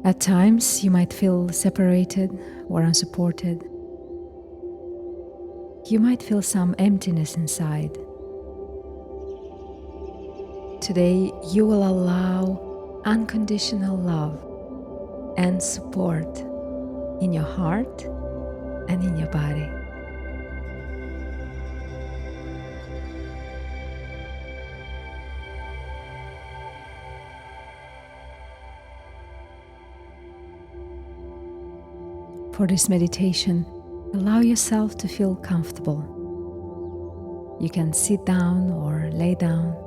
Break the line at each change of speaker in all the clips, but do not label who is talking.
At times, you might feel separated or unsupported. You might feel some emptiness inside. Today, you will allow unconditional love and support in your heart and in your body. For this meditation, allow yourself to feel comfortable. You can sit down or lay down,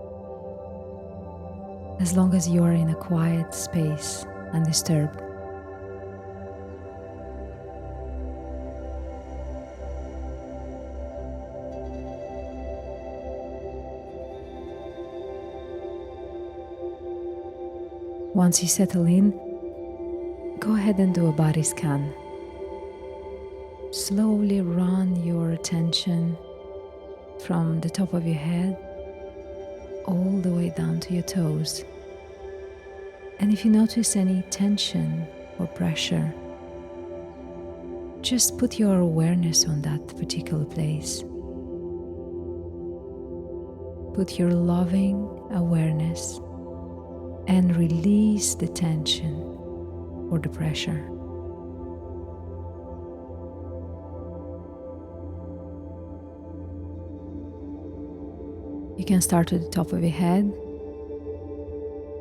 as long as you are in a quiet space, undisturbed. Once you settle in, go ahead and do a body scan. Slowly run your attention from the top of your head all the way down to your toes. And if you notice any tension or pressure, just put your awareness on that particular place. Put your loving awareness and release the tension or the pressure. You can start at the top of your head,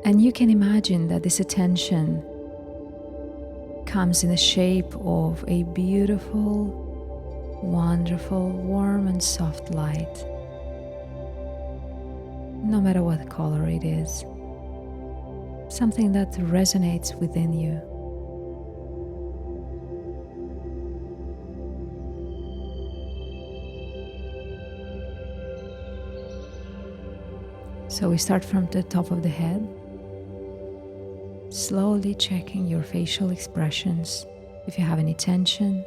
and you can imagine that this attention comes in the shape of a beautiful, wonderful, warm and soft light, no matter what color it is, something that resonates within you. So we start from the top of the head, slowly checking your facial expressions. If you have any tension,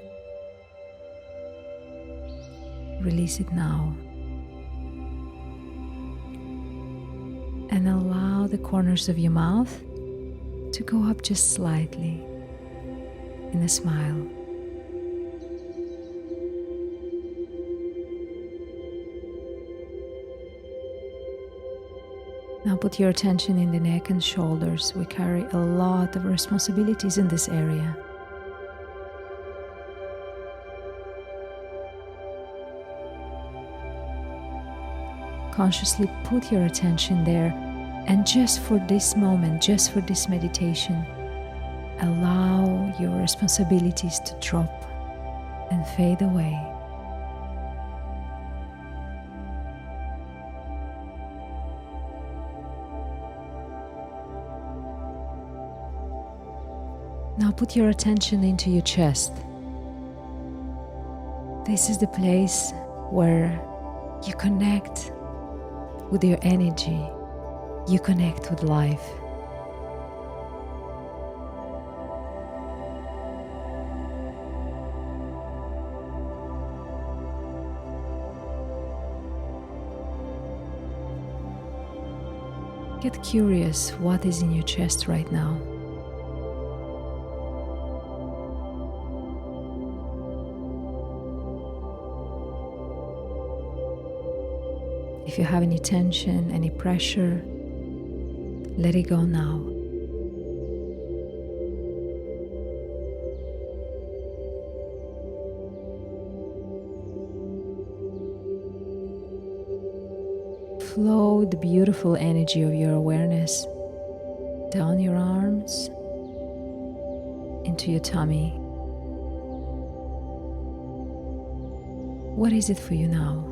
release it now. And allow the corners of your mouth to go up just slightly in a smile. Now put your attention in the neck and shoulders. We carry a lot of responsibilities in this area. Consciously put your attention there, and just for this moment, just for this meditation, allow your responsibilities to drop and fade away. Now put your attention into your chest. This is the place where you connect with your energy, you connect with life. Get curious what is in your chest right now. If you have any tension, any pressure, let it go now. Flow the beautiful energy of your awareness down your arms into your tummy. What is it for you now?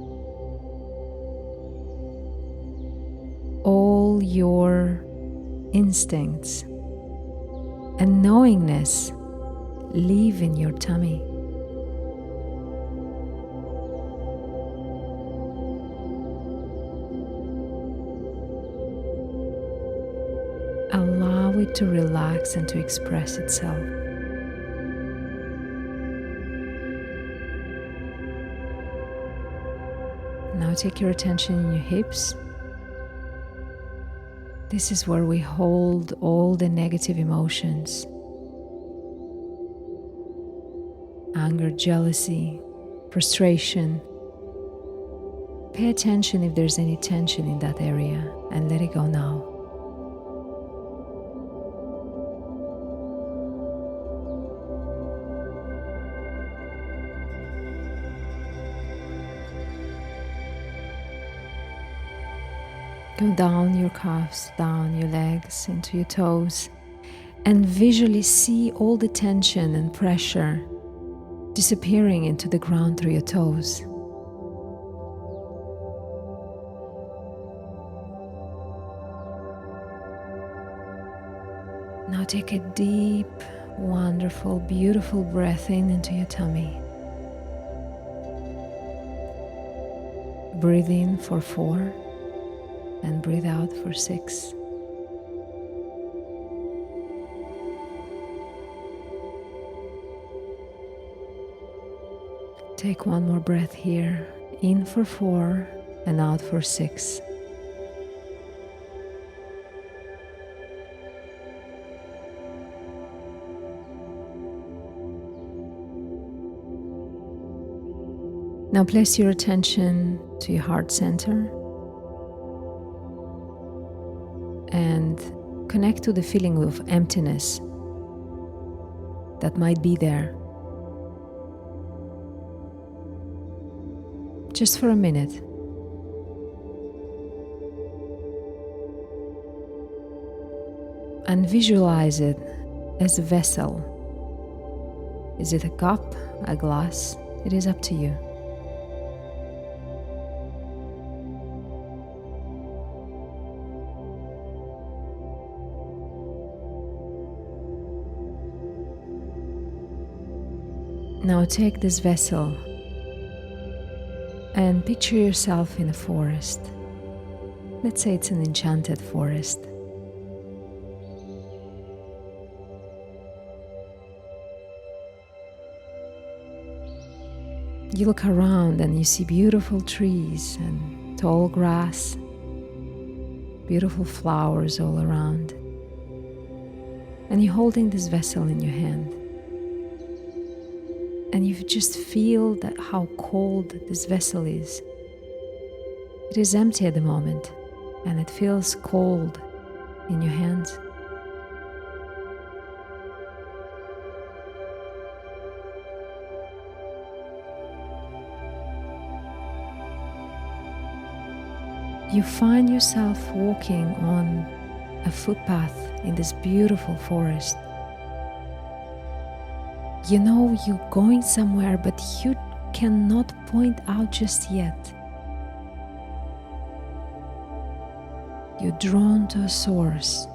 All your instincts and knowingness live in your tummy. Allow it to relax and to express itself. Now take your attention in your hips. This is where we hold all the negative emotions, anger, jealousy, frustration. Pay attention if there's any tension in that area and let it go now. Go down your calves, down your legs, into your toes, and visually see all the tension and pressure disappearing into the ground through your toes. Now take a deep, wonderful, beautiful breath in into your tummy. Breathe in for 4 and breathe out for 6. Take one more breath here, in for 4 and out for 6. Now place your attention to your heart center and connect to the feeling of emptiness that might be there. Just for a minute. And visualize it as a vessel. Is it a cup, a glass? It is up to you. Now take this vessel and picture yourself in a forest. Let's say it's an enchanted forest. You look around and you see beautiful trees and tall grass, beautiful flowers all around. And you're holding this vessel in your hand. And you just feel that how cold this vessel is. It is empty at the moment, and it feels cold in your hands. You find yourself walking on a footpath in this beautiful forest. You know you're going somewhere, but you cannot point out just yet. You're drawn to a source.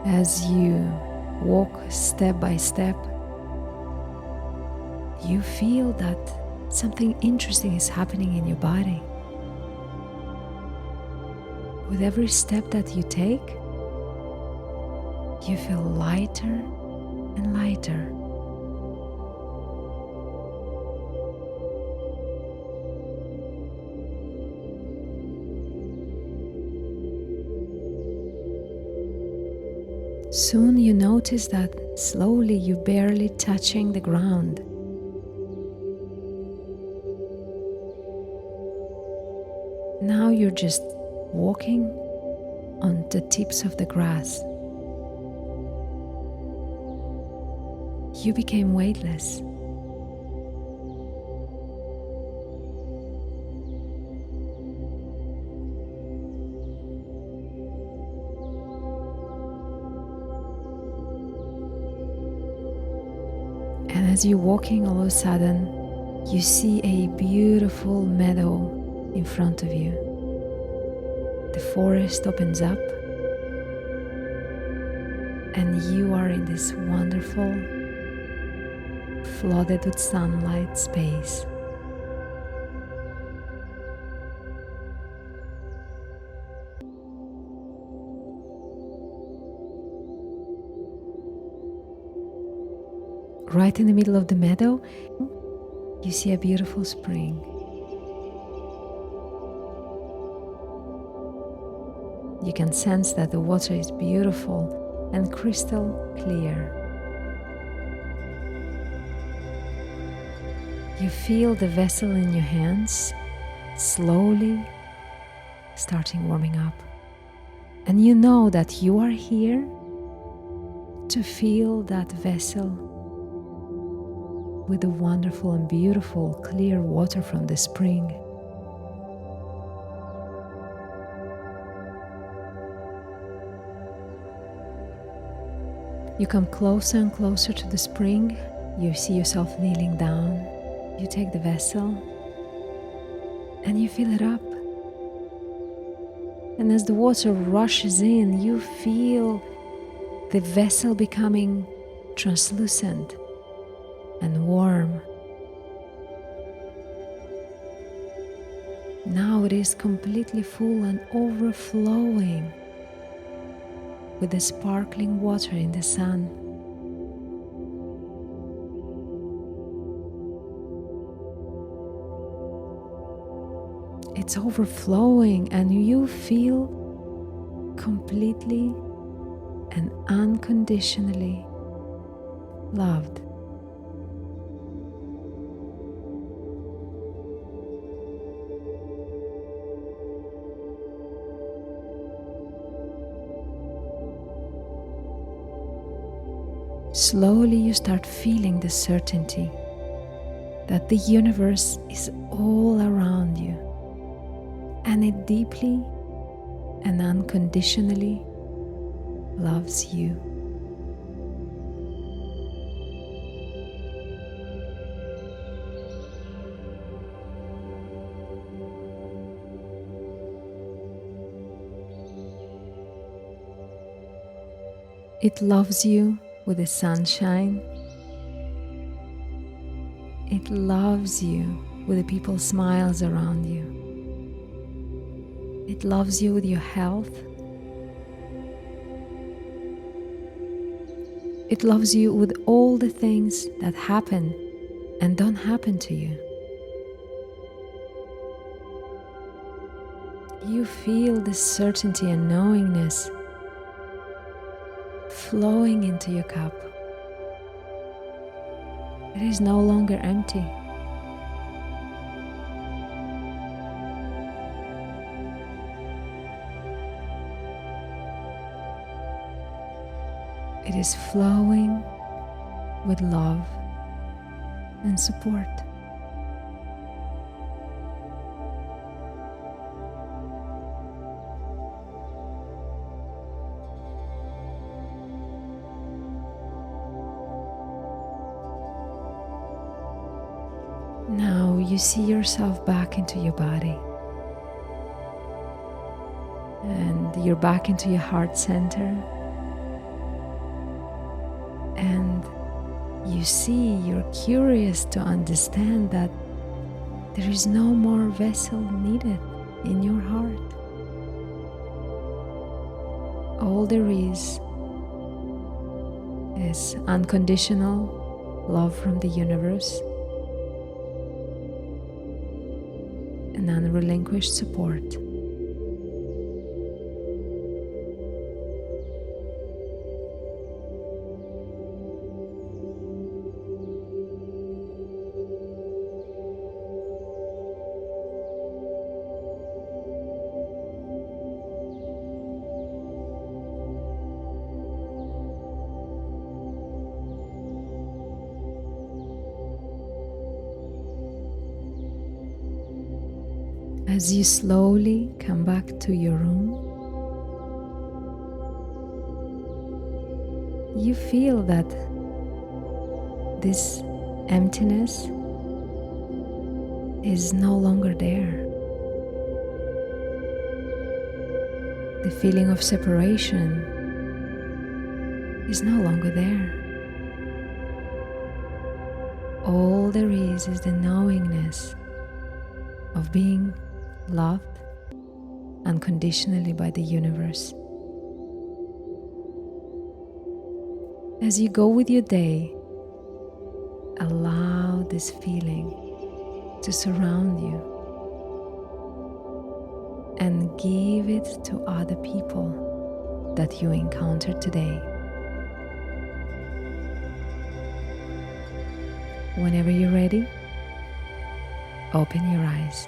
As you walk step by step, you feel that something interesting is happening in your body. With every step that you take, you feel lighter and lighter. Soon you notice that slowly you're barely touching the ground. Now you're just walking on the tips of the grass. You became weightless. And as you're walking, all of a sudden, you see a beautiful meadow in front of you. The forest opens up, and you are in this wonderful, flooded with sunlight space. right in the middle of the meadow, you see a beautiful spring. You can sense that the water is beautiful and crystal clear. You feel the vessel in your hands slowly starting warming up. And you know that you are here to fill that vessel with the wonderful and beautiful clear water from the spring. You come closer and closer to the spring. You see yourself kneeling down. You take the vessel and you fill it up. And as the water rushes in, you feel the vessel becoming translucent and warm. Now it is completely full and overflowing with the sparkling water in the sun. It's overflowing and you feel completely and unconditionally loved. Slowly you start feeling the certainty that the universe is all around you, and it deeply and unconditionally loves you. It loves you with the sunshine. It loves you with the people's smiles around you. It loves you with your health. It loves you with all the things that happen and don't happen to you. You feel the certainty and knowingness flowing into your cup. It is no longer empty. It is flowing with love and support. Now you see yourself back into your body, and you're back into your heart center, and you see, you're curious to understand that there is no more vessel needed in your heart. All there is unconditional love from the universe and unrelinquished support. As you slowly come back to your room, you feel that this emptiness is no longer there. The feeling of separation is no longer there. All there is the knowingness of being loved unconditionally by the universe. As you go with your day, this feeling to surround you and give it to other people that you encounter today. Whenever you're ready, open your eyes.